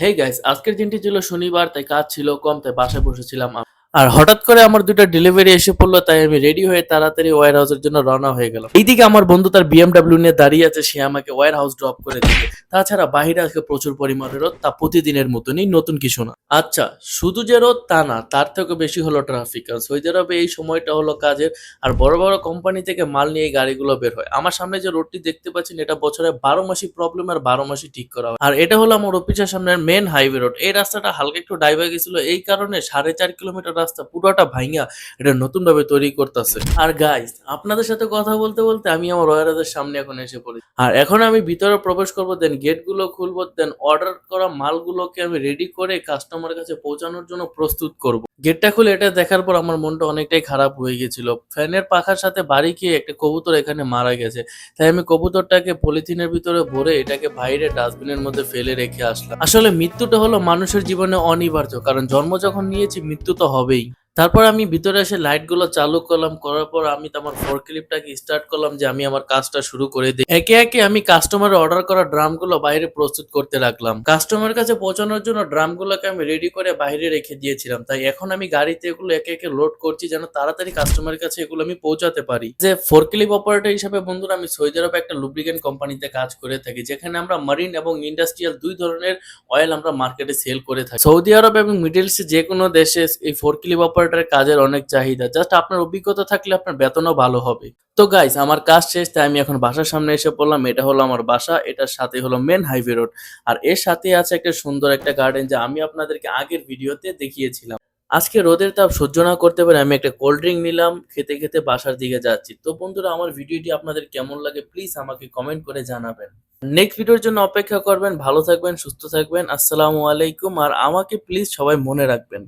Hey guys, আজকের দিনটি ছিল শনিবার, তাই কাজ ছিল কম, তাই বাসায় বসেছিলাম। আর হঠাৎ করে আমার দুইটা ডেলিভারি এসে পড়লো, তাই আমি রেডি হয়ে তাড়াতাড়ি ওয়্যার হাউসের জন্য রওনা হয়ে গেলাম। এইদিকে আমার বন্ধু তার বিএমডাব্লিউ নিয়ে দাঁড়িয়ে আছে, সে আমাকে ওয়্যার হাউস ড্রপ করে দিবে। তাছাড়া বাইরে আজকে প্রচুর পরিমাণে রোদ, তা প্রতিদিনের মতনই, নতুন কিছু না। আচ্ছা, শুধু যে রোদ তা না, তার থেকে বেশি হলো ট্রাফিক। কারণ সৌদি আরবে এই সময়টা হলো কাজের, আর বড় বড় কোম্পানি থেকে মাল নিয়ে এই গাড়িগুলো বের হয়। আমার সামনে যে রোডটি দেখতে পাচ্ছেন, এটা বছরে 12 মাসই প্রবলেম আর 12 মাসই ঠিক করা হয়। আর এটা হলো আমার অফিসের সামনের মেন হাইওয়ে রোড। এই রাস্তাটা হালকা একটু ডাইভা গেছিল, এই কারণে 4.5 কিলোমিটার রাস্তা পুরোটা ভাঙা এটা নতুন ভাবে তৈরি করতেছে। আর গাইস, আপনাদের সাথে কথা বলতে বলতে আমি আমার ওয়ারের সামনে এখন এসে পড়ি। আর এখন আমি ভিতরে প্রবেশ করব, দেন গেট গুলো খুলবো, দেন অর্ডার করা মালগুলোকে আমি রেডি করে কাস্টমারের কাছে পৌঁছানোর জন্য প্রস্তুত করব। গেটটা খুলে এটা দেখার পর আমার মনটা অনেকটাই খারাপ হয়ে গেছিল। ফ্যানের পাখার সাথে বাড়ি খেয়ে একটা কবুতর এখানে মারা গেছে, তাই আমি কবুতরটাকে পলিথিনের ভিতরে ভরে এটাকে বাইরে ডাস্টবিনের মধ্যে ফেলে রেখে আসলাম। আসলে মৃত্যুটা হলো মানুষের জীবনে অনিবার্য, কারণ জন্ম যখন নিয়েছি মৃত্যু তো হবেই। তারপর আমি ভিতরে এসে লাইট গুলো চালু করলাম, করার পর আমি তো আমার ফোরক্লিপটাকে স্টার্ট করলাম যে আমি আমার কাজটা শুরু করে দিই। একে একে আমি কাস্টমারের অর্ডার করা ড্রাম গুলো বাইরে প্রস্তুত করতে রাখলাম। কাস্টমারের কাছে পৌঁছানোর জন্য ড্রাম গুলোকে আমি রেডি করে বাইরে রেখে দিয়েছিলাম, তাই এখন আমি গাড়িতে এগুলো একে একে লোড করছি যেন তাড়াতাড়ি কাস্টমারের কাছে এগুলো আমি পৌঁছাতে পারি। যে ফোরক্লিপ অপারেটর হিসেবে বন্ধুরা, আমি সৌদি আরবে একটা লুব্রিকেন্ট কোম্পানিতে কাজ করে থাকি, যেখানে আমরা মারিন এবং ইন্ডাস্ট্রিয়াল দুই ধরনের অয়েল আমরা মার্কেটে সেল করে থাকি। সৌদি আরব এবং মিডল ইস্টে যে কোনো দেশে এই ফোরক্লিপ অপারেটরের কাজের অনেক চাহিদা। জাস্ট আপনার অভিজ্ঞতা থাকলে আপনার বেতনও ভালো হবে। তো গাইস, আমার কাজ শেষ, তাই আমি এখন বাসার সামনে এসে পড়লাম। এটা হলো আমার বাসা, এটার সাথে হলো মেন হাইওয়ে রোড, আর এর সাথে আছে একটা সুন্দর একটা গার্ডেন, যা আমি আপনাদেরকে আগের ভিডিওতে দেখিয়েছিলাম। আজকে রোদের তাপ সহ্য না করতে পারে আমি একটা কোল্ড ড্রিঙ্ক নিলাম, খেতে খেতে বাসার দিকে যাচ্ছি। তো বন্ধুরা, আমার ভিডিওটি আপনাদের কেমন লাগে প্লিজ আমাকে কমেন্ট করে জানাবেন। নেক্সট ভিডিওর জন্য অপেক্ষা করবেন। ভালো থাকবেন, সুস্থ থাকবেন। আসসালামু আলাইকুম। আর আমাকে প্লিজ সবাই মনে রাখবেন।